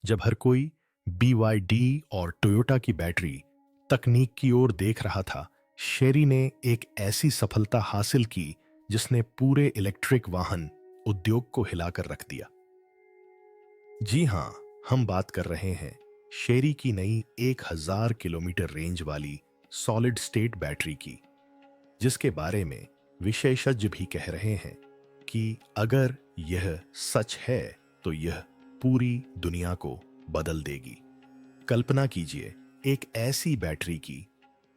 जब हर कोई BYD और टोयोटा की बैटरी तकनीक की ओर देख रहा था, शेरी ने एक ऐसी सफलता हासिल की जिसने पूरे इलेक्ट्रिक वाहन उद्योग को हिलाकर रख दिया। जी हाँ, हम बात कर रहे हैं शेरी की नई 1000 किलोमीटर रेंज वाली सॉलिड स्टेट बैटरी की, जिसके बारे में विशेषज्ञ भी कह रहे हैं कि अगर यह सच है तो यह पूरी दुनिया को बदल देगी। कल्पना कीजिए एक ऐसी बैटरी की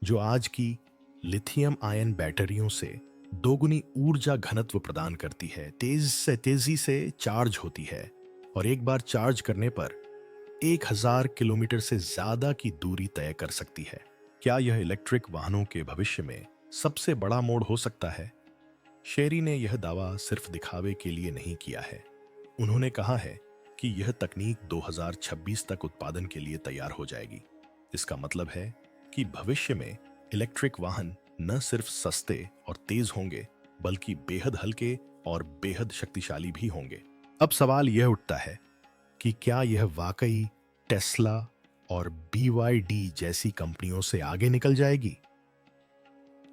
जो आज की लिथियम आयन बैटरियों से दोगुनी ऊर्जा घनत्व प्रदान करती है, तेजी से चार्ज होती है और एक बार चार्ज करने पर 1000 किलोमीटर से ज्यादा की दूरी तय कर सकती है। क्या यह इलेक्ट्रिक वाहनों के भविष्य में सबसे बड़ा मोड़ हो सकता है? शेरी ने यह दावा सिर्फ दिखावे के लिए नहीं किया है। उन्होंने कहा है कि यह तकनीक 2026 तक उत्पादन के लिए तैयार हो जाएगी। इसका मतलब है कि भविष्य में इलेक्ट्रिक वाहन न सिर्फ सस्ते और तेज होंगे, बल्कि बेहद हल्के और बेहद शक्तिशाली भी होंगे। अब सवाल यह उठता है कि क्या यह वाकई टेस्ला और BYD जैसी कंपनियों से आगे निकल जाएगी?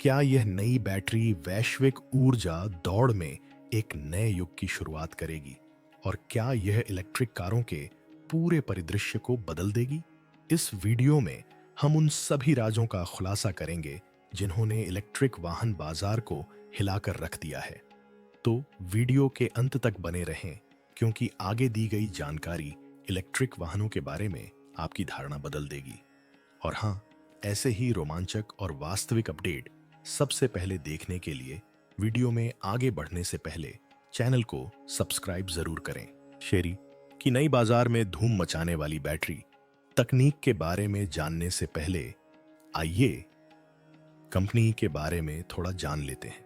क्या यह नई बैटरी वैश्विक ऊर्जा दौड़ में एक नए युग की शुरुआत करेगी? और क्या यह इलेक्ट्रिक कारों के पूरे परिदृश्य को बदल देगी? इस वीडियो में हम उन सभी राजों का खुलासा करेंगे जिन्होंने इलेक्ट्रिक वाहन बाजार को हिलाकर रख दिया है। तो वीडियो के अंत तक बने रहें, क्योंकि आगे दी गई जानकारी इलेक्ट्रिक वाहनों के बारे में आपकी धारणा बदल देगी। और हाँ, ऐसे ही रोमांचक और वास्तविक अपडेट सबसे पहले देखने के लिए वीडियो में आगे बढ़ने से पहले चैनल को सब्सक्राइब जरूर करें। शेरी की नई बाजार में धूम मचाने वाली बैटरी तकनीक के बारे में जानने से पहले आइए कंपनी के बारे में थोड़ा जान लेते हैं,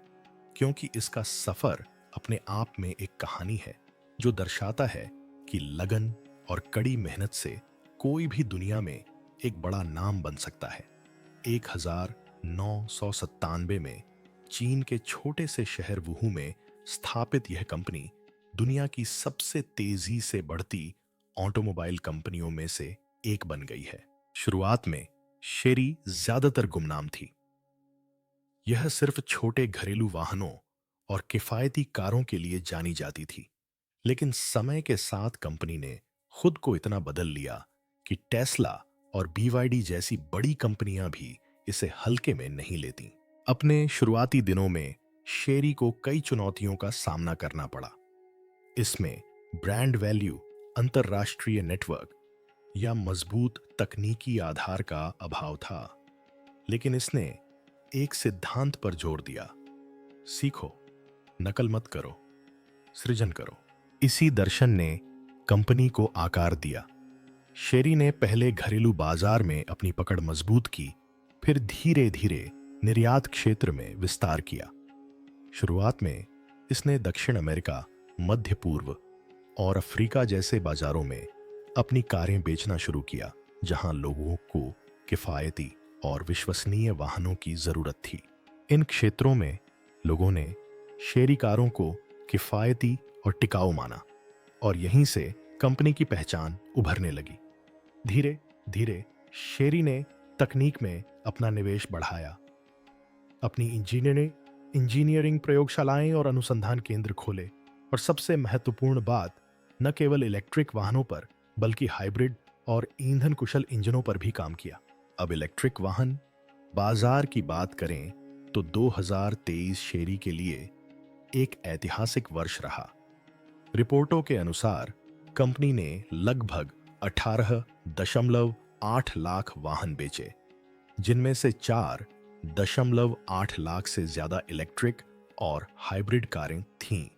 क्योंकि इसका सफर अपने आप में एक कहानी है जो दर्शाता है कि लगन और कड़ी मेहनत से कोई भी दुनिया में एक बड़ा नाम बन सकता है। 1997 में चीन के छोटे से शहर वुहू में स्थापित यह कंपनी दुनिया की सबसे तेजी से बढ़ती ऑटोमोबाइल कंपनियों में से एक बन गई है। शुरुआत में शेरी ज्यादातर गुमनाम थी। यह सिर्फ छोटे घरेलू वाहनों और किफायती कारों के लिए जानी जाती थी, लेकिन समय के साथ कंपनी ने खुद को इतना बदल लिया कि टेस्ला और BYD जैसी बड़ी कंपनियां भी इसे हल्के में नहीं लेती। अपने शुरुआती दिनों में शेरी को कई चुनौतियों का सामना करना पड़ा। इसमें ब्रांड वैल्यू, अंतरराष्ट्रीय नेटवर्क या मजबूत तकनीकी आधार का अभाव था। लेकिन इसने एक सिद्धांत पर जोर दिया: सीखो, नकल मत करो, सृजन करो। इसी दर्शन ने कंपनी को आकार दिया। शेरी ने पहले घरेलू बाजार में अपनी पकड़ मजबूत की, फिर धीरे धीरे निर्यात क्षेत्र में विस्तार किया। शुरुआत में इसने दक्षिण अमेरिका, मध्य पूर्व और अफ्रीका जैसे बाजारों में अपनी कारें बेचना शुरू किया, जहां लोगों को किफायती और विश्वसनीय वाहनों की जरूरत थी। इन क्षेत्रों में लोगों ने शेरी कारों को किफायती और टिकाऊ माना, और यहीं से कंपनी की पहचान उभरने लगी। धीरे धीरे शेरी ने तकनीक में अपना निवेश बढ़ाया, अपनी इंजीनियरिंग प्रयोगशालाएं और अनुसंधान केंद्र खोले, और सबसे महत्वपूर्ण बात, न केवल इलेक्ट्रिक वाहनों पर बल्कि हाइब्रिड और ईंधन कुशल इंजनों पर भी काम किया। अब इलेक्ट्रिक वाहन बाजार की बात करें तो 2023 शेरी के लिए एक ऐतिहासिक वर्ष रहा। रिपोर्टों के अनुसार कंपनी ने लगभग 18.8 लाख वाहन बेचे, जिनमें से 4.8 लाख से ज्यादा इलेक्ट्रिक और हाइब्रिड कारें थीं।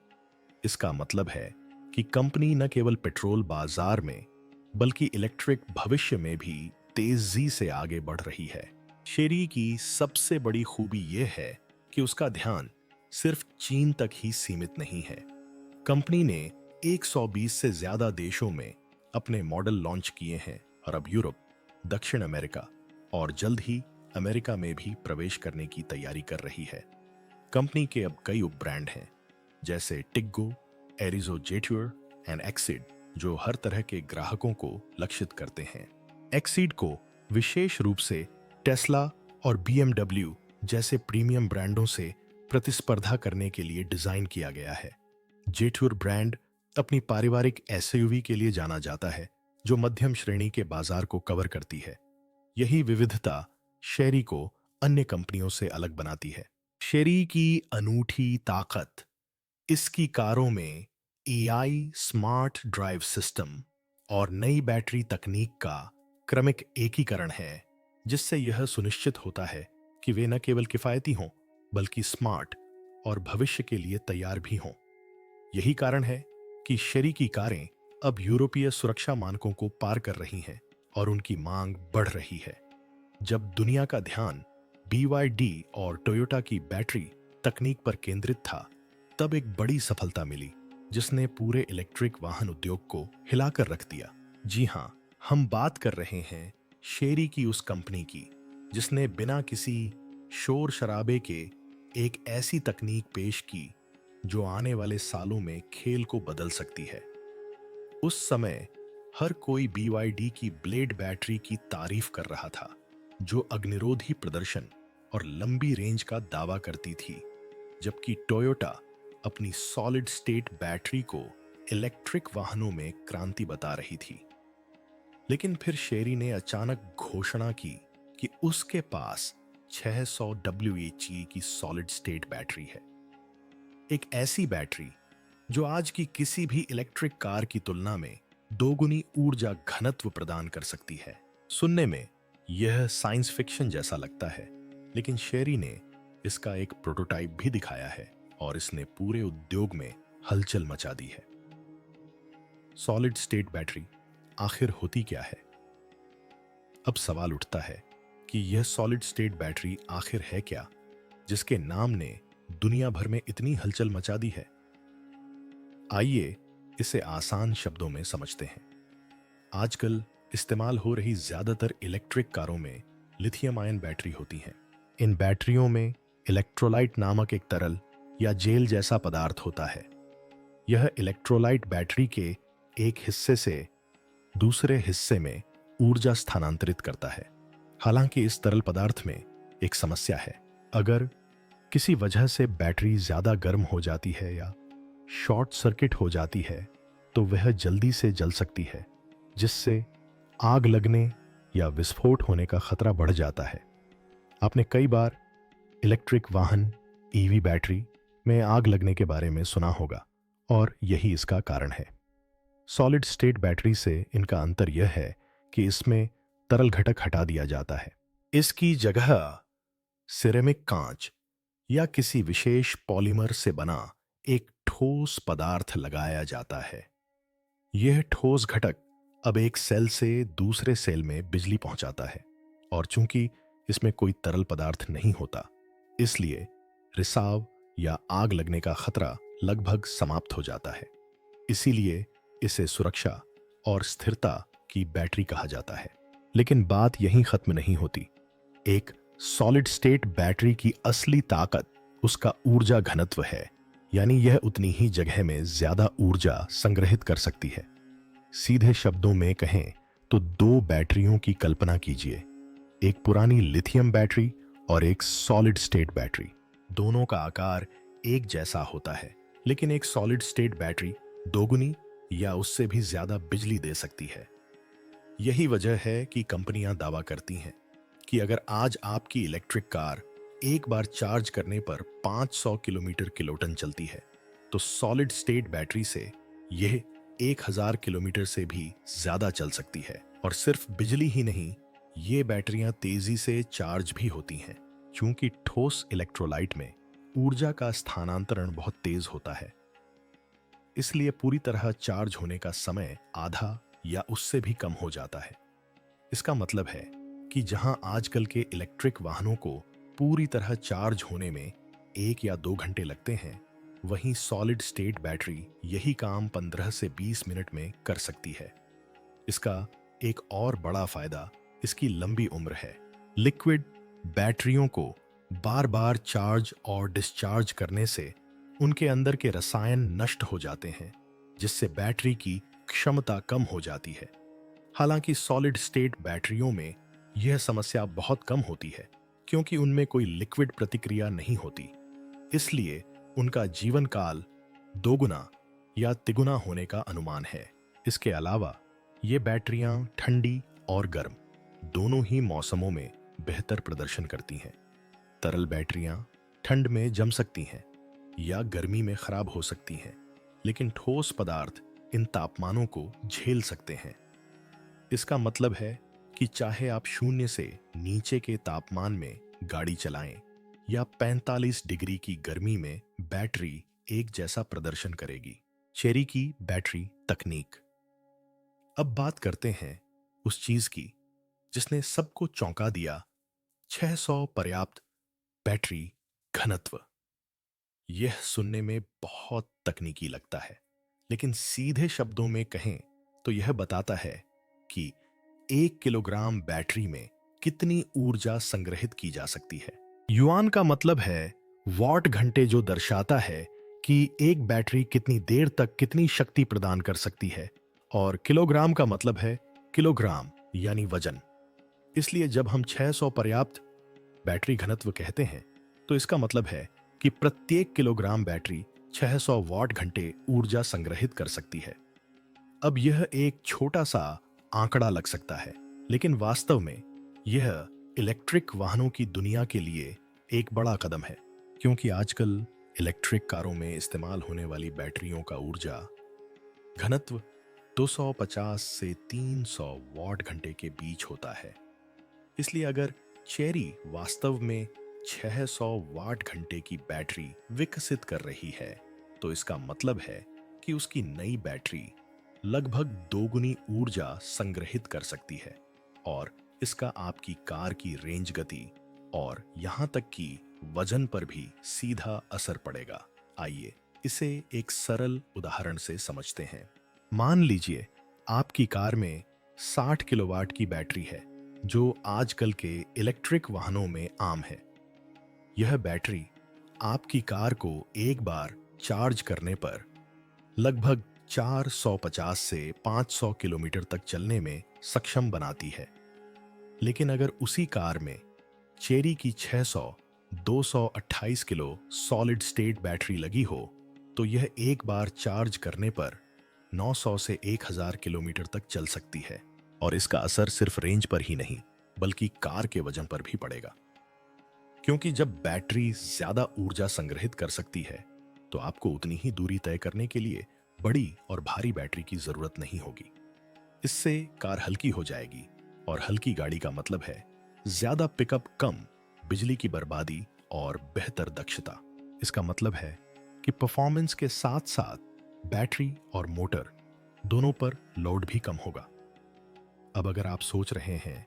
इसका मतलब है कि कंपनी न केवल पेट्रोल बाजार में बल्कि इलेक्ट्रिक भविष्य में भी तेजी से आगे बढ़ रही है। शेरी की सबसे बड़ी खूबी यह है कि उसका ध्यान सिर्फ चीन तक ही सीमित नहीं है। कंपनी ने 120 से ज्यादा देशों में अपने मॉडल लॉन्च किए हैं और अब यूरोप, दक्षिण अमेरिका और जल्द ही अमेरिका में भी प्रवेश करने की तैयारी कर रही है। कंपनी के अब कई उप ब्रांड हैं, जैसे टिग्गो, एरिजो जेट्योर एंड एक्सिड, जो हर तरह के ग्राहकों को लक्षित करते हैं। एक्सीड को विशेष रूप से टेस्ला और BMW जैसे प्रीमियम ब्रांडों से प्रतिस्पर्धा करने के लिए डिजाइन किया गया है। जेट्यूर ब्रांड अपनी पारिवारिक एसयूवी के लिए जाना जाता है, जो मध्यम श्रेणी के बाजार को कवर करती है। यही विविधता शेरी को अन्य कंपनियों से अलग बनाती है। शेरी की अनूठी ताकत इसकी कारों में एआई स्मार्ट ड्राइव सिस्टम और नई बैटरी तकनीक का क्रमिक एकीकरण है, जिससे यह सुनिश्चित होता है कि वे न केवल किफायती हों, बल्कि स्मार्ट और भविष्य के लिए तैयार भी हों। यही कारण है कि शेरी की कारें अब यूरोपीय सुरक्षा मानकों को पार कर रही हैं और उनकी मांग बढ़ रही है। जब दुनिया का ध्यान BYD और टोयोटा की बैटरी तकनीक पर केंद्रित था, तब एक बड़ी सफलता मिली जिसने पूरे इलेक्ट्रिक वाहन उद्योग को हिलाकर रख दिया। जी हां, हम बात कर रहे हैं शेरी की उस कंपनी की जिसने बिना किसी शोर शराबे के एक ऐसी तकनीक पेश की जो आने वाले सालों में खेल को बदल सकती है। उस समय हर कोई BYD की ब्लेड बैटरी की तारीफ कर रहा था, जो अग्निरोधी प्रदर्शन और लंबी रेंज का दावा करती थी, जबकि टोयोटा अपनी सॉलिड स्टेट बैटरी को इलेक्ट्रिक वाहनों में क्रांति बता रही थी। लेकिन फिर शेरी ने अचानक घोषणा की कि उसके पास 600 WHE की सॉलिड स्टेट बैटरी है। एक ऐसी बैटरी जो आज की किसी भी इलेक्ट्रिक कार की तुलना में दोगुनी ऊर्जा घनत्व प्रदान कर सकती है। सुनने में यह साइंस फिक्शन जैसा लगता है, लेकिन शेरी ने इसका एक प्रोटोटाइप भी दिखाया है और इसने पूरे उद्योग में हलचल मचा दी है। सॉलिड स्टेट बैटरी आखिर होती क्या है? अब सवाल उठता है कि यह सॉलिड स्टेट बैटरी आखिर है क्या, जिसके नाम ने दुनिया भर में इतनी हलचल मचा दी है। आइए इसे आसान शब्दों में समझते हैं। आजकल इस्तेमाल हो रही ज्यादातर इलेक्ट्रिक कारों में लिथियम आयन बैटरी होती हैं। इन बैटरियों में इलेक्ट्रोलाइट नामक एक तरल या जेल जैसा पदार्थ होता है। यह इलेक्ट्रोलाइट बैटरी के एक हिस्से से दूसरे हिस्से में ऊर्जा स्थानांतरित करता है। हालांकि इस तरल पदार्थ में एक समस्या है। अगर किसी वजह से बैटरी ज्यादा गर्म हो जाती है या शॉर्ट सर्किट हो जाती है, तो वह जल्दी से जल सकती है, जिससे आग लगने या विस्फोट होने का खतरा बढ़ जाता है। आपने कई बार इलेक्ट्रिक वाहन EV बैटरी में आग लगने के बारे में सुना होगा, और यही इसका कारण है। सॉलिड स्टेट बैटरी से इनका अंतर यह है कि इसमें तरल घटक हटा दिया जाता है। इसकी जगह सिरेमिक कांच या किसी विशेष पॉलीमर से बना एक ठोस पदार्थ लगाया जाता है। यह ठोस घटक अब एक सेल से दूसरे सेल में बिजली पहुंचाता है, और चूंकि इसमें कोई तरल पदार्थ नहीं होता, इसलिए रिसाव या आग लगने का खतरा लगभग समाप्त हो जाता है। इसीलिए इसे सुरक्षा और स्थिरता की बैटरी कहा जाता है। लेकिन बात यहीं खत्म नहीं होती। एक सॉलिड स्टेट बैटरी की असली ताकत उसका ऊर्जा घनत्व है, यानी यह उतनी ही जगह में ज्यादा ऊर्जा संग्रहित कर सकती है। सीधे शब्दों में कहें तो दो बैटरियों की कल्पना कीजिए, एक पुरानी लिथियम बैटरी और एक सॉलिड स्टेट बैटरी। दोनों का आकार एक जैसा होता है, लेकिन एक सॉलिड स्टेट बैटरी दोगुनी या उससे भी ज्यादा बिजली दे सकती है। यही वजह है कि कंपनियां दावा करती हैं कि अगर आज आपकी इलेक्ट्रिक कार एक बार चार्ज करने पर 500 किलोमीटर किलोटन चलती है, तो सॉलिड स्टेट बैटरी से यह 1000 किलोमीटर से भी ज्यादा चल सकती है। और सिर्फ बिजली ही नहीं, ये बैटरियां तेजी से चार्ज भी होती हैं, क्योंकि ठोस इलेक्ट्रोलाइट में ऊर्जा का स्थानांतरण बहुत तेज होता है। इसलिए पूरी तरह चार्ज होने का समय आधा या उससे भी कम हो जाता है। इसका मतलब है कि जहां आजकल के इलेक्ट्रिक वाहनों को पूरी तरह चार्ज होने में 1 या 2 घंटे लगते हैं, वहीं सॉलिड स्टेट बैटरी यही काम 15 से 20 मिनट में कर सकती है। इसका एक और बड़ा फायदा इसकी लंबी उम्र है। लिक्विड बैटरियों को बार बार चार्ज और डिस्चार्ज करने से उनके अंदर के रसायन नष्ट हो जाते हैं, जिससे बैटरी की क्षमता कम हो जाती है। हालांकि सॉलिड स्टेट बैटरियों में यह समस्या बहुत कम होती है, क्योंकि उनमें कोई लिक्विड प्रतिक्रिया नहीं होती। इसलिए उनका जीवन काल दोगुना या तिगुना होने का अनुमान है। इसके अलावा ये बैटरियां ठंडी और गर्म दोनों ही मौसमों में बेहतर प्रदर्शन करती हैं। तरल बैटरियां ठंड में जम सकती हैं या गर्मी में खराब हो सकती हैं, लेकिन ठोस पदार्थ इन तापमानों को झेल सकते हैं। इसका मतलब है कि चाहे आप शून्य से नीचे के तापमान में गाड़ी चलाएं या 45 डिग्री की गर्मी में, बैटरी एक जैसा प्रदर्शन करेगी। चेरी की बैटरी तकनीक। अब बात करते हैं उस चीज की जिसने सबको चौंका दिया, 600 पर्याप्त बैटरी घनत्व। यह सुनने में बहुत तकनीकी लगता है, लेकिन सीधे शब्दों में कहें तो यह बताता है कि 1 किलोग्राम बैटरी में कितनी ऊर्जा संग्रहित की जा सकती है। युआन का मतलब है वॉट घंटे, जो दर्शाता है कि एक बैटरी कितनी देर तक कितनी शक्ति प्रदान कर सकती है, और किलोग्राम का मतलब है किलोग्राम यानी वजन। इसलिए जब हम 600 पर्याप्त बैटरी घनत्व कहते हैं तो इसका मतलब है कि प्रत्येक किलोग्राम बैटरी 600 वॉट घंटे ऊर्जा संग्रहित कर सकती है। अब यह एक छोटा सा आंकड़ा लग सकता है, लेकिन वास्तव में यह इलेक्ट्रिक वाहनों की दुनिया के लिए एक बड़ा कदम है, क्योंकि आजकल इलेक्ट्रिक कारों में इस्तेमाल होने वाली बैटरियों का ऊर्जा घनत्व 250 से 300 वॉट घंटे के बीच होता है। इसलिए अगर चेरी वास्तव में 600 वाट घंटे की बैटरी विकसित कर रही है, तो इसका मतलब है कि उसकी नई बैटरी लगभग दोगुनी ऊर्जा संग्रहित कर सकती है, और इसका आपकी कार की रेंज, गति और यहां तक कि वजन पर भी सीधा असर पड़ेगा। आइए इसे एक सरल उदाहरण से समझते हैं। मान लीजिए आपकी कार में 60 किलोवाट की बैटरी है, जो आजकल के इलेक्ट्रिक वाहनों में आम है। यह बैटरी आपकी कार को एक बार चार्ज करने पर लगभग 450 से 500 किलोमीटर तक चलने में सक्षम बनाती है। लेकिन अगर उसी कार में चेरी की 228 किलो सॉलिड स्टेट बैटरी लगी हो, तो यह एक बार चार्ज करने पर 900 से 1000 किलोमीटर तक चल सकती है। और इसका असर सिर्फ रेंज पर ही नहीं, बल्कि कार के वजन पर भी पड़ेगा, क्योंकि जब बैटरी ज्यादा ऊर्जा संग्रहित कर सकती है तो आपको उतनी ही दूरी तय करने के लिए बड़ी और भारी बैटरी की जरूरत नहीं होगी। इससे कार हल्की हो जाएगी, और हल्की गाड़ी का मतलब है ज्यादा पिकअप, कम बिजली की बर्बादी और बेहतर दक्षता। इसका मतलब है कि परफॉर्मेंस के साथ साथ बैटरी और मोटर दोनों पर लोड भी कम होगा। अब अगर आप सोच रहे हैं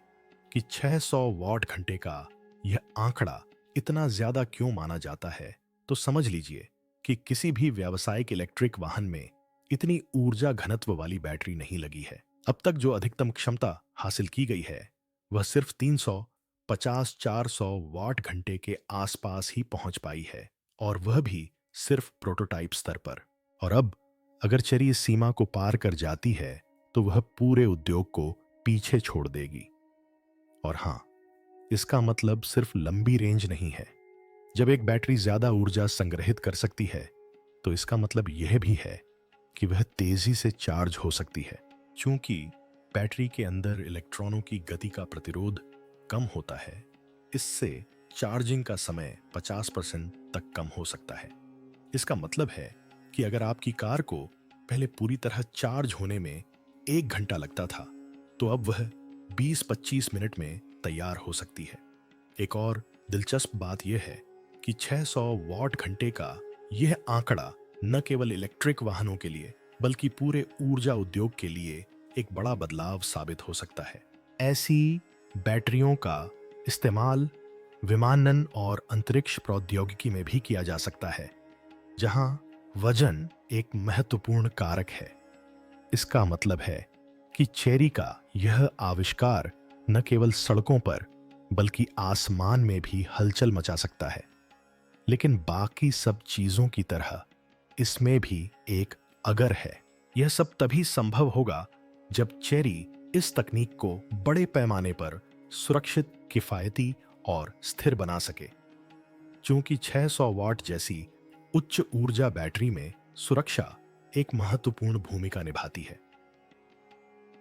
कि 600 वॉट घंटे का यह आंकड़ा इतना ज्यादा क्यों माना जाता है, तो समझ लीजिए कि किसी भी व्यावसायिक इलेक्ट्रिक वाहन में इतनी ऊर्जा घनत्व वाली बैटरी नहीं लगी है। अब तक जो अधिकतम क्षमता हासिल की गई है वह सिर्फ 350-400 वॉट घंटे के आसपास ही पहुंच पाई है, और वह भी सिर्फ प्रोटोटाइप स्तर पर। और अब अगर चेरी इस सीमा को पार कर जाती है तो वह पूरे उद्योग को पीछे छोड़ देगी। और हां, इसका मतलब सिर्फ लंबी रेंज नहीं है। जब एक बैटरी ज्यादा ऊर्जा संग्रहित कर सकती है तो इसका मतलब यह भी है कि वह तेजी से चार्ज हो सकती है। चूंकि बैटरी के अंदर इलेक्ट्रॉनों की गति का प्रतिरोध कम होता है, इससे चार्जिंग का समय 50% तक कम हो सकता है। इसका मतलब है कि अगर आपकी कार को पहले पूरी तरह चार्ज होने में 1 घंटा लगता था, तो अब वह 20-25 मिनट में तैयार हो सकती है। एक और दिलचस्प बात यह है कि 600 वॉट घंटे का यह आंकड़ा न केवल इलेक्ट्रिक वाहनों के लिए बल्कि पूरे ऊर्जा उद्योग के लिए एक बड़ा बदलाव साबित हो सकता है। ऐसी बैटरियों का इस्तेमाल विमानन और अंतरिक्ष प्रौद्योगिकी में भी किया जा सकता है, जहां वजन एक महत्वपूर्ण कारक है। इसका मतलब है कि चेरी का यह आविष्कार न केवल सड़कों पर बल्कि आसमान में भी हलचल मचा सकता है। लेकिन बाकी सब चीजों की तरह इसमें भी एक अगर है। यह सब तभी संभव होगा जब चेरी इस तकनीक को बड़े पैमाने पर सुरक्षित, किफायती और स्थिर बना सके। चूंकि 600 वाट जैसी उच्च ऊर्जा बैटरी में सुरक्षा एक महत्वपूर्ण भूमिका निभाती है,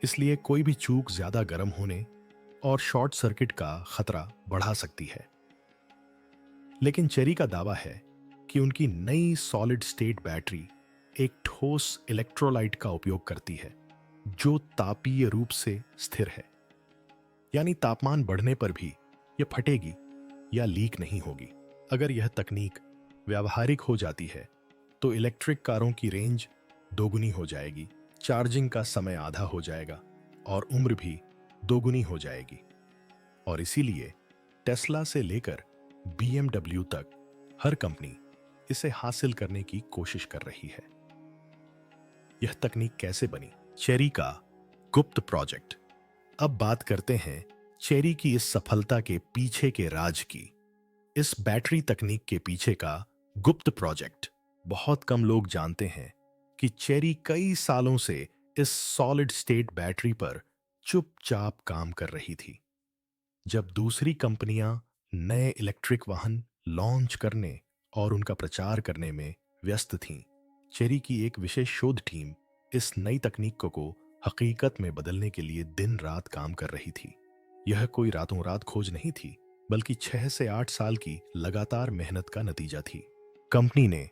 इसलिए कोई भी चूक ज्यादा गर्म होने और शॉर्ट सर्किट का खतरा बढ़ा सकती है। लेकिन चेरी का दावा है कि उनकी नई सॉलिड स्टेट बैटरी एक ठोस इलेक्ट्रोलाइट का उपयोग करती है जो तापीय रूप से स्थिर है, यानी तापमान बढ़ने पर भी यह फटेगी या लीक नहीं होगी। अगर यह तकनीक व्यावहारिक हो जाती है तो इलेक्ट्रिक कारों की रेंज दोगुनी हो जाएगी, चार्जिंग का समय आधा हो जाएगा और उम्र भी दोगुनी हो जाएगी। और इसीलिए टेस्ला से लेकर BMW तक हर कंपनी इसे हासिल करने की कोशिश कर रही है। यह तकनीक कैसे बनी? चेरी का गुप्त प्रोजेक्ट। अब बात करते हैं चेरी की इस सफलता के पीछे के राज की। इस बैटरी तकनीक के पीछे का गुप्त प्रोजेक्ट बहुत कम लोग जानते हैं कि चेरी कई सालों से इस सॉलिड स्टेट बैटरी पर चुपचाप काम कर रही थी। जब दूसरी कंपनियां नए इलेक्ट्रिक वाहन लॉन्च करने और उनका प्रचार करने में व्यस्त थीं, चेरी की एक विशेष शोध टीम इस नई तकनीक को हकीकत में बदलने के लिए दिन रात काम कर रही थी। यह कोई रातों रात खोज नहीं थी, बल्कि 6 से 8 साल की लगातार मेहनत का नतीजा थी। कंपनी ने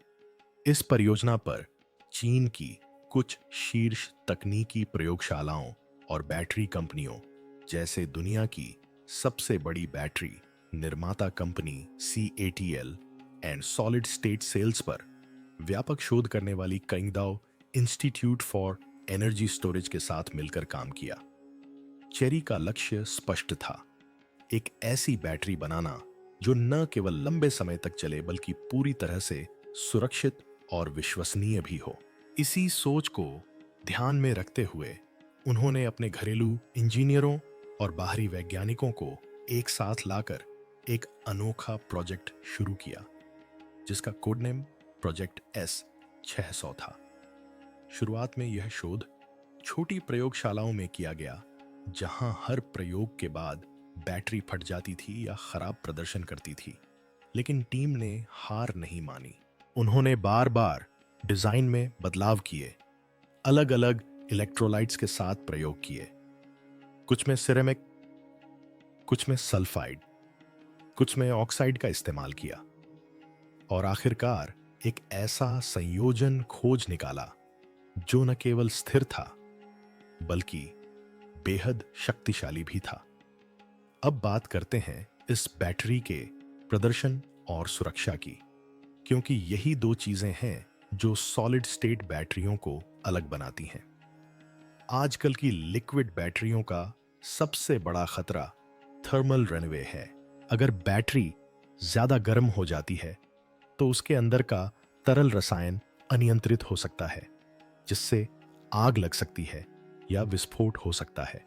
इस परियोजना पर चीन की कुछ शीर्ष तकनीकी प्रयोगशालाओं और बैटरी कंपनियों जैसे दुनिया की सबसे बड़ी बैटरी निर्माता company CATL and solid state cells पर व्यापक शोध करने वाली Qingdao Institute for Energy Storage के साथ मिलकर काम किया। चेरी का लक्ष्य स्पष्ट था, एक ऐसी बैटरी बनाना जो न केवल लंबे समय तक चले बल्कि पूरी तरह से सुरक्षित और विश्वसनीय भी हो। इसी सोच को ध्यान में रखते हुए उन्होंने अपने घरेलू इंजीनियरों और बाहरी वैज्ञानिकों को एक साथ लाकर एक अनोखा प्रोजेक्ट शुरू किया, जिसका कोड नेम प्रोजेक्ट S600 था। शुरुआत में यह शोध छोटी प्रयोगशालाओं में किया गया, जहां हर प्रयोग के बाद बैटरी फट जाती थी या खराब प्रदर्शन करती थी। लेकिन टीम ने हार नहीं मानी। उन्होंने बार बार डिजाइन में बदलाव किए, अलग अलग इलेक्ट्रोलाइट्स के साथ प्रयोग किए, कुछ में सिरेमिक, कुछ में सल्फाइड, कुछ में ऑक्साइड का इस्तेमाल किया और आखिरकार एक ऐसा संयोजन खोज निकाला जो न केवल स्थिर था बल्कि बेहद शक्तिशाली भी था। अब बात करते हैं इस बैटरी के प्रदर्शन और सुरक्षा की, क्योंकि यही दो चीजें हैं जो सॉलिड स्टेट बैटरियों को अलग बनाती हैं। आजकल की लिक्विड बैटरियों का सबसे बड़ा खतरा थर्मल रनवे है। अगर बैटरी ज्यादा गर्म हो जाती है तो उसके अंदर का तरल रसायन अनियंत्रित हो सकता है, जिससे आग लग सकती है या विस्फोट हो सकता है।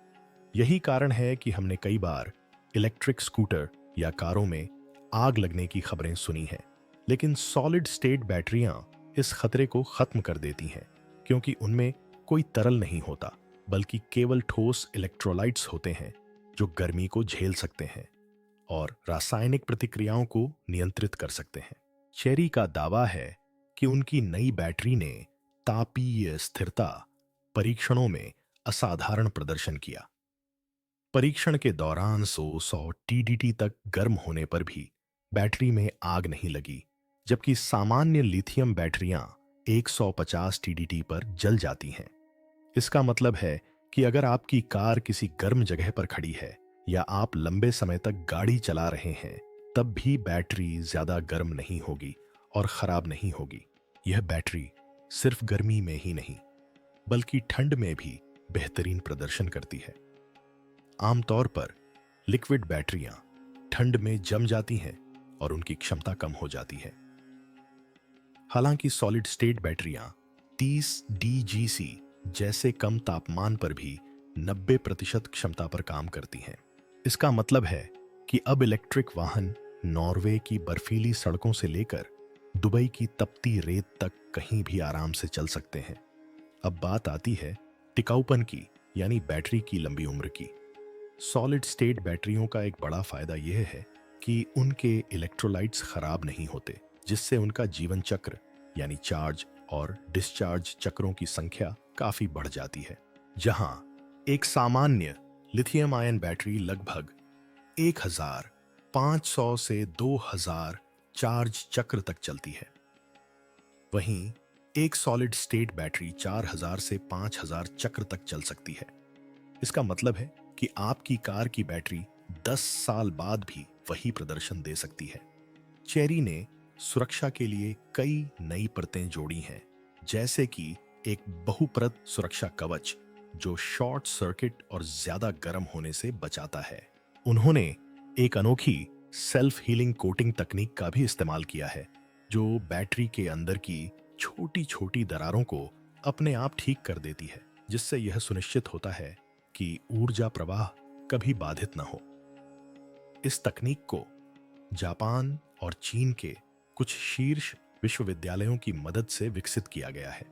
यही कारण है कि हमने कई बार इलेक्ट्रिक स्कूटर या कारों में आग लगने की खबरें सुनी हैं। लेकिन सॉलिड स्टेट बैटरियां इस खतरे को खत्म कर देती हैं, क्योंकि उनमें कोई तरल नहीं होता बल्कि केवल ठोस इलेक्ट्रोलाइट्स होते हैं जो गर्मी को झेल सकते हैं और रासायनिक प्रतिक्रियाओं को नियंत्रित कर सकते हैं। चेरी का दावा है कि उनकी नई बैटरी ने तापीय स्थिरता परीक्षणों में असाधारण प्रदर्शन किया। परीक्षण के दौरान 100 TDT तक गर्म होने पर भी बैटरी में आग नहीं लगी, जबकि सामान्य लिथियम बैटरियां 150 TDT पर जल जाती हैं। इसका मतलब है कि अगर आपकी कार किसी गर्म जगह पर खड़ी है या आप लंबे समय तक गाड़ी चला रहे हैं, तब भी बैटरी ज्यादा गर्म नहीं होगी और खराब नहीं होगी। यह बैटरी सिर्फ गर्मी में ही नहीं बल्कि ठंड में भी बेहतरीन प्रदर्शन करती है। आमतौर पर लिक्विड बैटरियां ठंड में जम जाती हैं और उनकी क्षमता कम हो जाती है। हालांकि सॉलिड स्टेट बैटरियां 30 DGC जैसे कम तापमान पर भी 90% क्षमता पर काम करती हैं। इसका मतलब है कि अब इलेक्ट्रिक वाहन नॉर्वे की बर्फीली सड़कों से लेकर दुबई की तपती रेत तक कहीं भी आराम से चल सकते हैं। अब बात आती है टिकाऊपन की, यानी बैटरी की लंबी उम्र की। सॉलिड स्टेट बैटरियों का एक बड़ा फायदा यह है कि उनके इलेक्ट्रोलाइट्स खराब नहीं होते, जिससे उनका जीवन चक्र यानी चार्ज और डिस्चार्ज चक्रों की संख्या काफी बढ़ जाती है। जहां एक सामान्य लिथियम आयन बैटरी लगभग 1500 से 2000 चार्ज चक्र तक चलती है, वहीं एक सॉलिड स्टेट बैटरी 4000 से 5000 चक्र तक चल सकती है। इसका मतलब है कि आपकी कार की बैटरी 10 साल बाद भी वही प्रदर्शन दे सकती है। चेरी ने सुरक्षा के लिए कई नई परतें जोड़ी हैं, जैसे कि एक बहुपरत सुरक्षा कवच जो शॉर्ट सर्किट और ज्यादा गर्म होने से बचाता है। उन्होंने एक अनोखी सेल्फ हीलिंग कोटिंग तकनीक का भी इस्तेमाल किया है, जो बैटरी के अंदर की छोटी छोटी दरारों को अपने आप ठीक कर देती है, जिससे यह सुनिश्चित होता है कि ऊर्जा प्रवाह कभी बाधित न हो। इस तकनीक को जापान और चीन के कुछ शीर्ष विश्वविद्यालयों की मदद से विकसित किया गया है।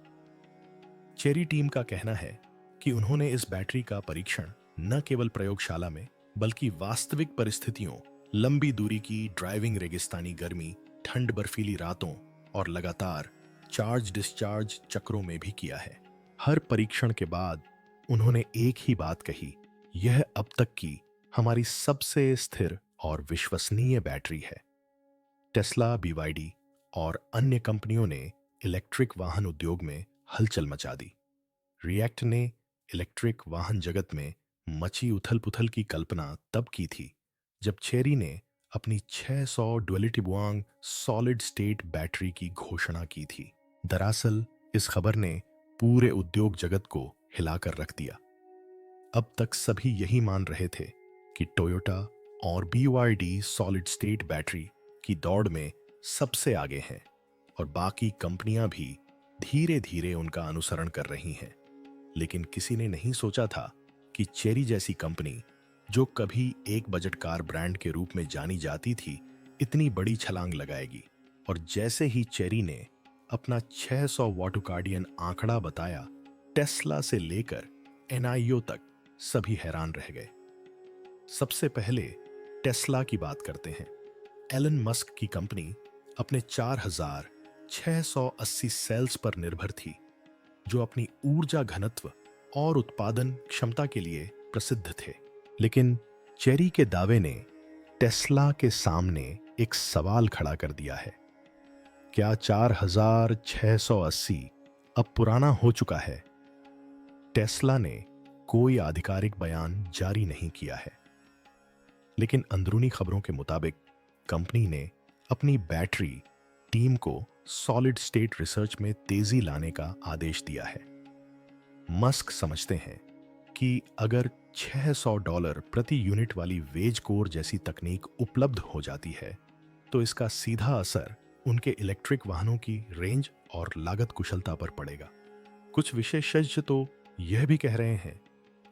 चेरी टीम का कहना है कि उन्होंने इस बैटरी का परीक्षण न केवल प्रयोगशाला में बल्कि वास्तविक परिस्थितियों, लंबी दूरी की ड्राइविंग, रेगिस्तानी गर्मी, ठंड, बर्फीली रातों और लगातार चार्ज डिस्चार्ज चक्रों में भी किया है। हर परीक्षण के बाद उन्होंने एक ही बात कही, यह अब तक की हमारी सबसे स्थिर और विश्वसनीय बैटरी है। टेस्ला, बीवाईडी और अन्य कंपनियों ने इलेक्ट्रिक वाहन उद्योग में हलचल मचा दी। रिएक्ट ने इलेक्ट्रिक वाहन जगत में मची उथल-पुथल की कल्पना तब की थी जब चेरी ने अपनी 600 डुअलिटी बुआंग सॉलिड स्टेट बैटरी की घोषणा की थी। दरअसल इस खबर ने पूरे उद्योग जगत को हिलाकर रख दिया। अब तक सभी यही मान रहे थे कि टोयोटा और BYD सॉलिड स्टेट बैटरी की दौड़ में सबसे आगे हैं और बाकी कंपनियां भी धीरे धीरे उनका अनुसरण कर रही हैं। लेकिन किसी ने नहीं सोचा था कि चेरी जैसी कंपनी, जो कभी एक बजट कार ब्रांड के रूप में जानी जाती थी, इतनी बड़ी छलांग लगाएगी। और जैसे ही चेरी ने अपना 600 वॉटुकार्डियन आंकड़ा बताया, टेस्ला से लेकर NIO तक सभी हैरान रह गए। सबसे पहले टेस्ला की बात करते हैं। एलन मस्क की कंपनी अपने 4680 सेल्स पर निर्भर थी, जो अपनी ऊर्जा घनत्व और उत्पादन क्षमता के लिए प्रसिद्ध थे। लेकिन चेरी के दावे ने टेस्ला के सामने एक सवाल खड़ा कर दिया है। क्या 4680 अब पुराना हो चुका है? टेस्ला ने कोई आधिकारिक बयान जारी नहीं किया है, लेकिन अंदरूनी खबरों के मुताबिक कंपनी ने अपनी बैटरी टीम को सॉलिड स्टेट रिसर्च में तेजी लाने का आदेश दिया है। मस्क समझते हैं कि अगर $600 प्रति यूनिट वाली वेज कोर जैसी तकनीक उपलब्ध हो जाती है, तो इसका सीधा असर उनके इलेक्ट्रिक वाहनों की रेंज और लागत कुशलता पर पड़ेगा। कुछ विशेषज्ञ तो यह भी कह रहे हैं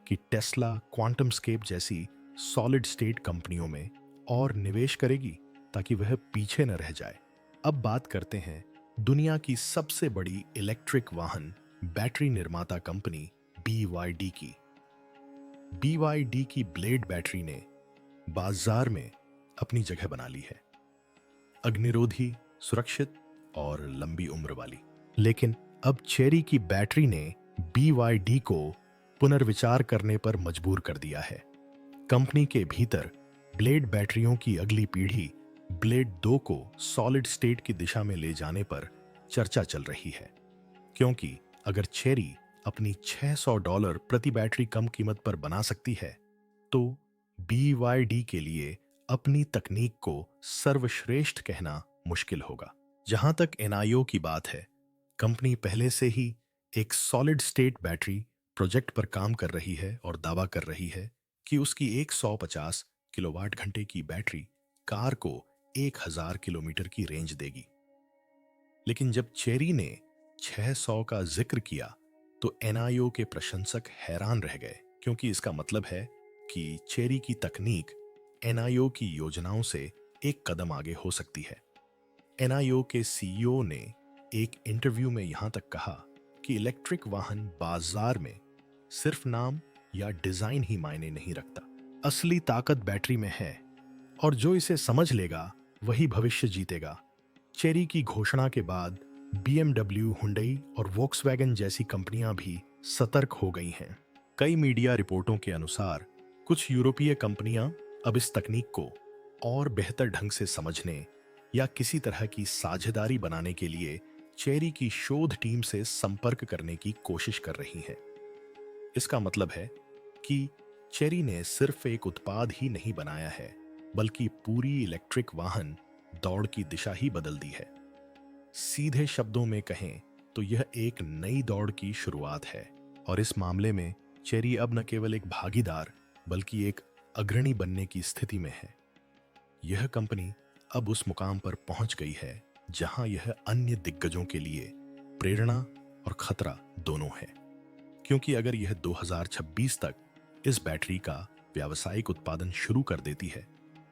कि टेस्ला क्वांटम स्केप जैसी सॉलिड स्टेट कंपनियों में और निवेश करेगी ताकि वह पीछे न रह जाए। अब बात करते हैं दुनिया की सबसे बड़ी इलेक्ट्रिक वाहन बैटरी निर्माता कंपनी BYD की। BYD की ब्लेड बैटरी ने बाजार में अपनी जगह बना ली है, अग्निरोधी, सुरक्षित और लंबी उम्र वाली। लेकिन अब चेरी की बैटरी ने BYD को पुनर्विचार करने पर मजबूर कर दिया है। कंपनी के भीतर ब्लेड बैटरियों की अगली पीढ़ी ब्लेड 2 को सॉलिड स्टेट की दिशा में ले जाने पर चर्चा चल रही है, क्योंकि अगर चेरी अपनी $600 प्रति बैटरी कम कीमत पर बना सकती है, तो BYD के लिए अपनी तकनीक को सर्वश्रेष्ठ कहना मुश्किल होगा। जहां तक NIO की बात है, कंपनी पहले से ही एक सॉलिड स्टेट बैटरी प्रोजेक्ट पर काम कर रही है और दावा कर रही है कि उसकी 150 किलोवाट घंटे की बैटरी कार को 1000 किलोमीटर की रेंज देगी। लेकिन जब चेरी ने 600 का जिक्र किया तो NIO के प्रशंसक हैरान रह गए, क्योंकि इसका मतलब है कि चेरी की तकनीक NIO की योजनाओं से एक कदम आगे हो सकती है। NIO के CEO ने एक इंटरव्यू में यहां तक कहा कि इलेक्ट्रिक वाहन बाजार में सिर्फ नाम या डिजाइन ही मायने नहीं रखता। असली ताकत बैटरी में है और जो इसे समझ लेगा वही भविष्य जीतेगा। चेरी की घोषणा के बाद BMW, हुंडई और वोक्सवैगन जैसी कंपनियां भी सतर्क हो गई हैं। कई मीडिया रिपोर्टों के अनुसार कुछ यूरोपीय कंपनियां अब इस तकनीक को और बेहतर ढंग से समझने या किसी तरह की साझेदारी बनाने के लिए चेरी की शोध टीम से संपर्क करने की कोशिश कर रही हैं। इसका मतलब है कि चेरी ने सिर्फ एक उत्पाद ही नहीं बनाया है, बल्कि पूरी इलेक्ट्रिक वाहन दौड़ की दिशा ही बदल दी है। सीधे शब्दों में कहें तो यह एक नई दौड़ की शुरुआत है और इस मामले में चेरी अब न केवल एक भागीदार बल्कि एक अग्रणी बनने की स्थिति में है। यह कंपनी अब उस मुकाम पर पहुंच गई है जहां यह अन्य दिग्गजों के लिए प्रेरणा और खतरा दोनों है, क्योंकि अगर यह 2026 तक इस बैटरी का व्यावसायिक उत्पादन शुरू कर देती है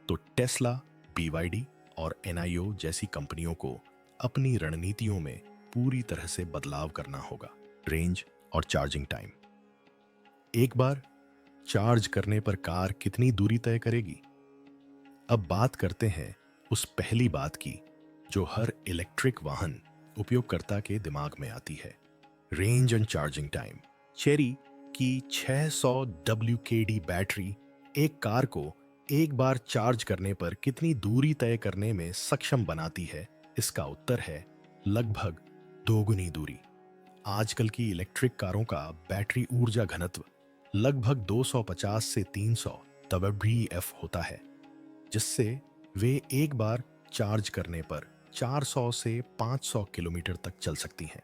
तो टेस्ला, BYD और NIO जैसी कंपनियों को अपनी रणनीतियों में पूरी तरह से बदलाव करना होगा। रेंज और चार्जिंग टाइम। एक बार चार्ज करने पर कार कितनी दूरी तय करेगी? अब बात करते हैं उस पहली बात की जो हर इलेक्ट्रिक वाहन उपयोगकर्ता के दिमाग में आती है, range and charging time. Cherry की 600 WKD बैटरी एक कार को एक बार चार्ज करने पर कितनी दूरी तय करने में सक्षम बनाती है? इसका उत्तर है लगभग दोगुनी दूरी। आजकल की इलेक्ट्रिक कारों का बैटरी ऊर्जा घनत्व लगभग 250 से 300 WF होता है, जिससे वे एक बार चार्ज करने पर 400 से 500 किलोमीटर तक चल सकती हैं।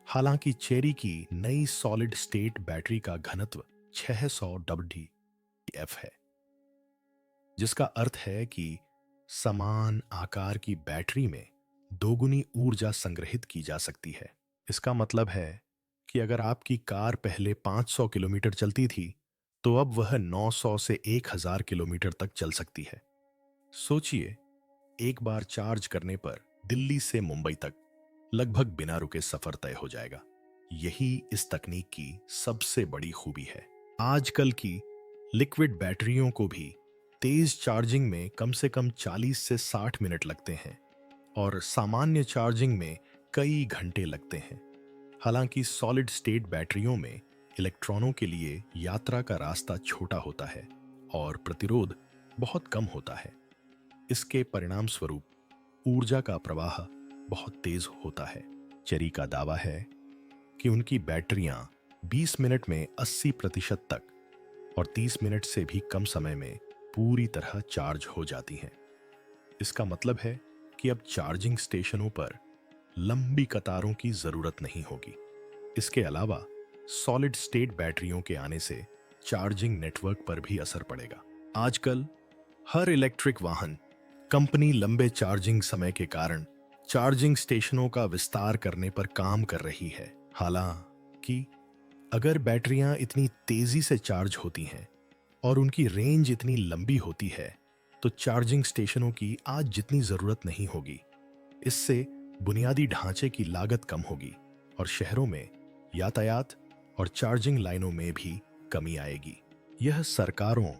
हालांकि चेरी की नई सॉलिड स्टेट बैटरी का घनत्व 600 WF है, जिसका अर्थ है कि समान आकार की बैटरी में दोगुनी ऊर्जा संग्रहित की जा सकती है। इसका मतलब है कि अगर आपकी कार पहले 500 किलोमीटर चलती थी तो अब वह 900 से 1000 किलोमीटर तक चल सकती है। सोचिए, एक बार चार्ज करने पर दिल्ली से मुंबई तक लगभग बिना रुके सफर तय हो जाएगा। यही इस तकनीक की सबसे बड़ी खूबी है। आजकल की लिक्विड बैटरियों को भी तेज चार्जिंग में कम से कम 40 से 60 मिनट लगते हैं और सामान्य चार्जिंग में कई घंटे लगते हैं। हालांकि सॉलिड स्टेट बैटरियों में इलेक्ट्रॉनों के लिए यात्रा का रास्ता छोटा होता है और प्रतिरोध बहुत कम होता है। इसके परिणाम स्वरूप ऊर्जा का प्रवाह बहुत तेज होता है। चेरी का दावा है कि उनकी बैटरियां 20 मिनट में 80% तक और 30 मिनट से भी कम समय में पूरी तरह चार्ज हो जाती हैं। इसका मतलब है कि अब चार्जिंग स्टेशनों पर लंबी कतारों की जरूरत नहीं होगी। इसके अलावा सॉलिड स्टेट बैटरियों के आने से चार्जिंग नेटवर्क पर भी असर पड़ेगा। आजकल हर इलेक्ट्रिक वाहन कंपनी लंबे चार्जिंग समय के कारण चार्जिंग स्टेशनों का विस्तार करने पर काम कर रही है। हालांकि अगर बैटरियां इतनी तेजी से चार्ज होती हैं और उनकी रेंज इतनी लंबी होती है तो चार्जिंग स्टेशनों की आज जितनी जरूरत नहीं होगी। इससे बुनियादी ढांचे की लागत कम होगी और शहरों में यातायात और चार्जिंग लाइनों में भी कमी आएगी। यह सरकारों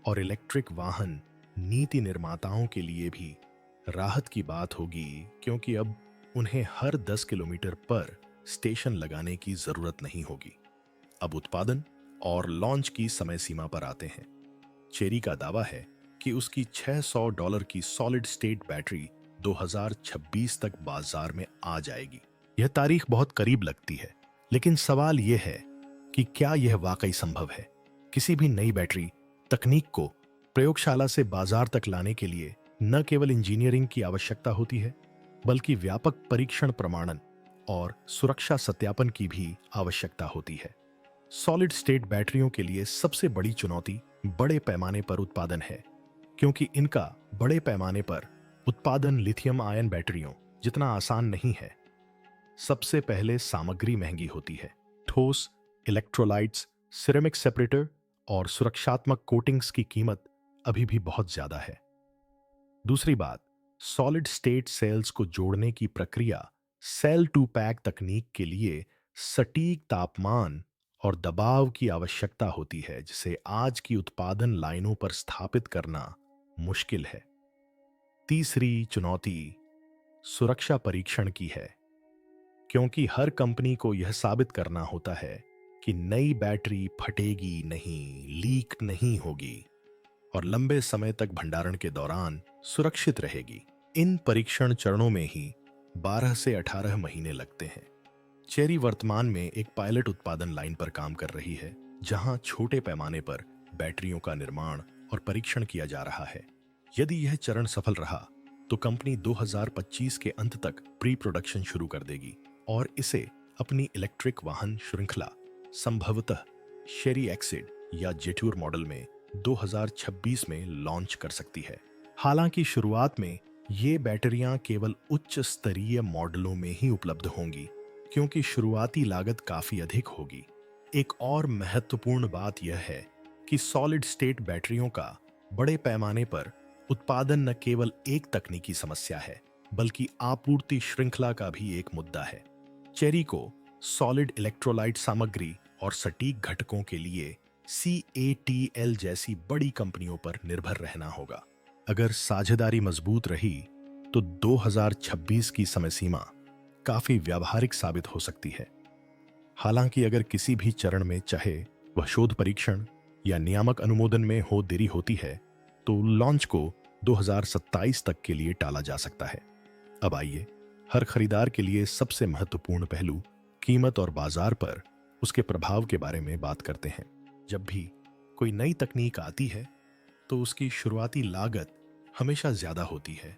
और इलेक्ट्रिक वाहन नीति निर्माताओं के लिए भी राहत की बात होगी, क्योंकि अब उन्हें हर 10 किलोमीटर पर स्टेशन लगाने की जरूरत नहीं होगी। अब उत्पादन और लॉन्च की समय सीमा पर आते हैं। चेरी का दावा है कि उसकी $600 की सॉलिड स्टेट बैटरी 2026 तक बाजार में आ जाएगी। यह तारीख बहुत करीब लगती है, लेकिन सवाल यह है कि क्या यह वाकई संभव है? किसी भी नई बैटरी तकनीक को प्रयोगशाला से बाजार तक लाने के लिए न केवल इंजीनियरिंग की आवश्यकता होती है, बल्कि व्यापक परीक्षण, प्रमाणन और सुरक्षा सत्यापन की भी आवश्यकता होती है। सॉलिड स्टेट बैटरियों के लिए सबसे बड़ी चुनौती बड़े पैमाने पर उत्पादन है, क्योंकि इनका बड़े पैमाने पर उत्पादन लिथियम आयन बैटरियों जितना आसान नहीं है। सबसे पहले सामग्री महंगी होती है। ठोस इलेक्ट्रोलाइट्स, सिरेमिक सेपरेटर और सुरक्षात्मक कोटिंग्स की कीमत अभी भी बहुत ज्यादा है। दूसरी बात, सॉलिड स्टेट सेल्स को जोड़ने की प्रक्रिया सेल टू पैक तकनीक के लिए सटीक तापमान और दबाव की आवश्यकता होती है, जिसे आज की उत्पादन लाइनों पर स्थापित करना मुश्किल है। तीसरी चुनौती सुरक्षा परीक्षण की है, क्योंकि हर कंपनी को यह साबित करना होता है कि नई बैटरी फटेगी नहीं, लीक नहीं होगी और लंबे समय तक भंडारण के दौरान सुरक्षित रहेगी। इन परीक्षण चरणों में ही 12 से 18 महीने लगते हैं। चेरी वर्तमान में एक पायलट उत्पादन लाइन पर काम कर रही है, जहां छोटे पैमाने पर बैटरियों का निर्माण और परीक्षण किया जा रहा है। यदि यह चरण सफल रहा तो कंपनी 2025 के अंत तक प्री प्रोडक्शन शुरू कर देगी और इसे अपनी इलेक्ट्रिक वाहन श्रृंखला संभवतः शेरी एक्सिड या जेट्योर मॉडल में 2026 में लॉन्च कर सकती है। हालांकि शुरुआत में ये बैटरियां केवल उच्च स्तरीय मॉडलों में ही उपलब्ध होंगी, क्योंकि शुरुआती लागत काफी अधिक होगी। एक और महत्वपूर्ण बात यह है कि सॉलिड स्टेट बैटरियों का बड़े पैमाने पर उत्पादन न केवल एक तकनीकी समस्या है, बल्कि आपूर्ति श्रृंखला का भी एक मुद्दा है। चेरी को सॉलिड इलेक्ट्रोलाइट सामग्री और सटीक घटकों के लिए CATL जैसी बड़ी कंपनियों पर निर्भर रहना होगा। अगर साझेदारी मजबूत रही तो 2026 की समय सीमा काफी व्यावहारिक साबित हो सकती है। हालांकि अगर किसी भी चरण में, चाहे वह शोध परीक्षण या नियामक अनुमोदन में हो, देरी होती है तो लॉन्च को 2027 तक के लिए टाला जा सकता है। अब आइए हर खरीदार के लिए सबसे महत्वपूर्ण पहलू कीमत और बाजार पर उसके प्रभाव के बारे में बात करते हैं। जब भी कोई नई तकनीक आती है तो उसकी शुरुआती लागत हमेशा ज्यादा होती है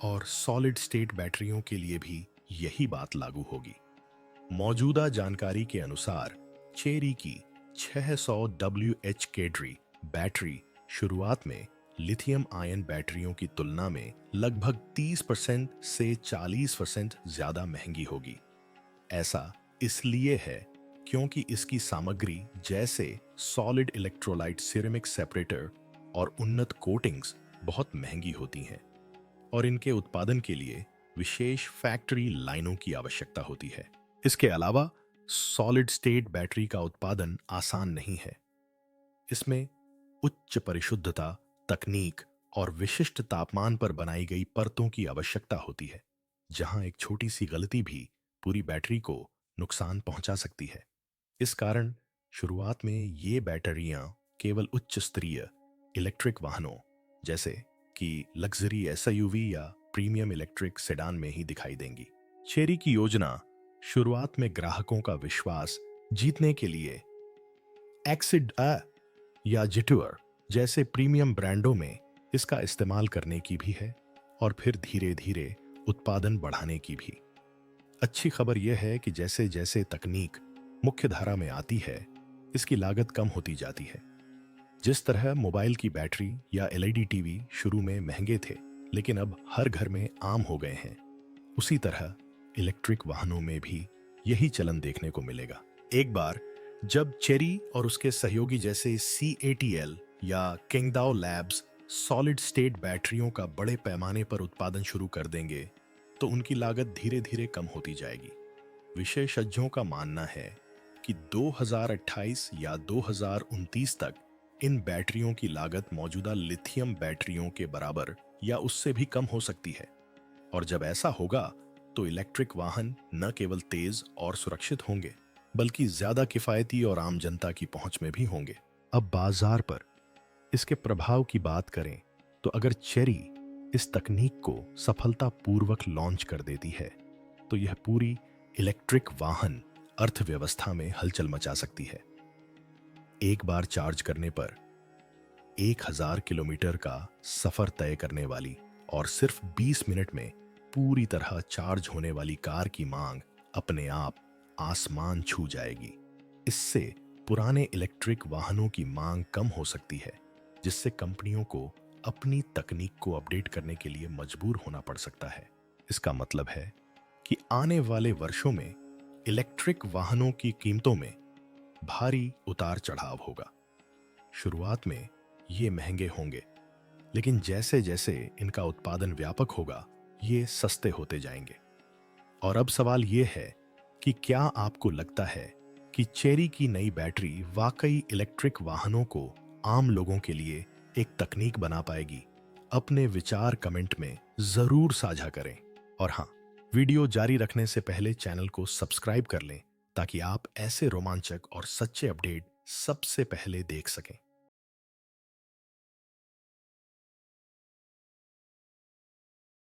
और सॉलिड स्टेट बैटरियों के लिए भी यही बात लागू होगी। मौजूदा जानकारी के अनुसार चेरी की 600 WH बैटरी शुरुआत में लिथियम आयन बैटरियों की तुलना में लगभग 30% से 40% ज्यादा महंगी होगी। ऐसा इसलिए है क्योंकि इसकी सामग्री जैसे सॉलिड इलेक्ट्रोलाइट सिरेमिक सेपरेटर और उन्नत कोटिंग्स बहुत महंगी होती हैं और इनके उत्पादन के लिए विशेष फैक्ट्री लाइनों की आवश्यकता होती है। इसके अलावा सॉलिड स्टेट बैटरी का उत्पादन आसान नहीं है। इसमें उच्च परिशुद्धता तकनीक और विशिष्ट तापमान पर बनाई गई परतों की आवश्यकता होती है, जहां एक छोटी सी गलती भी पूरी बैटरी को नुकसान पहुंचा सकती है। इस कारण शुरुआत में ये बैटरियां केवल उच्च स्तरीय इलेक्ट्रिक वाहनों जैसे कि लग्जरी SUV या प्रीमियम इलेक्ट्रिक सेडान में ही दिखाई देंगी। चेरी की योजना शुरुआत में ग्राहकों का विश्वास जीतने के लिए एक्सिड या जेट्योर जैसे प्रीमियम ब्रांडों में इसका इस्तेमाल करने की भी है और फिर धीरे धीरे उत्पादन बढ़ाने की भी। अच्छी खबर यह है कि जैसे जैसे तकनीक मुख्य धारा में आती है, इसकी लागत कम होती जाती है। जिस तरह मोबाइल की बैटरी या LED टीवी शुरू में महंगे थे लेकिन अब हर घर में आम हो गए हैं, उसी तरह इलेक्ट्रिक वाहनों में भी यही चलन देखने को मिलेगा। एक बार जब चेरी और उसके सहयोगी जैसे CATL या किंगदाओ लैब्स सॉलिड स्टेट बैटरियों का बड़े पैमाने पर उत्पादन शुरू कर देंगे तो उनकी लागत धीरे धीरे कम होती जाएगी। विशेषज्ञों का मानना है कि 2028 या 2029 तक इन बैटरियों की लागत मौजूदा लिथियम बैटरियों के बराबर या उससे भी कम हो सकती है। और जब ऐसा होगा तो इलेक्ट्रिक वाहन न केवल तेज और सुरक्षित होंगे, बल्कि ज्यादा किफायती और आम जनता की पहुंच में भी होंगे। अब बाजार पर इसके प्रभाव की बात करें तो अगर चेरी इस तकनीक को सफलतापूर्वक लॉन्च कर देती है तो यह पूरी इलेक्ट्रिक वाहन अर्थव्यवस्था में हलचल मचा सकती है। एक बार चार्ज करने पर 1000 किलोमीटर का सफर तय करने वाली और सिर्फ 20 मिनट में पूरी तरह चार्ज होने वाली कार की मांग अपने आप आसमान छू जाएगी। इससे पुराने इलेक्ट्रिक वाहनों की मांग कम हो सकती है, जिससे कंपनियों को अपनी तकनीक को अपडेट करने के लिए मजबूर होना पड़ सकता है। इसका मतलब है कि आने वाले वर्षों में इलेक्ट्रिक वाहनों की कीमतों में भारी उतार चढ़ाव होगा। शुरुआत में ये महंगे होंगे, लेकिन जैसे जैसे इनका उत्पादन व्यापक होगा, ये सस्ते होते जाएंगे। और अब सवाल ये है कि क्या आपको लगता है कि चेरी की नई बैटरी वाकई इलेक्ट्रिक वाहनों को आम लोगों के लिए एक तकनीक बना पाएगी? अपने विचार कमेंट में जरूर साझा करें। और हाँ, वीडियो जारी रखने से पहले चैनल को सब्सक्राइब कर लें ताकि आप ऐसे रोमांचक और सच्चे अपडेट सबसे पहले देख सकें।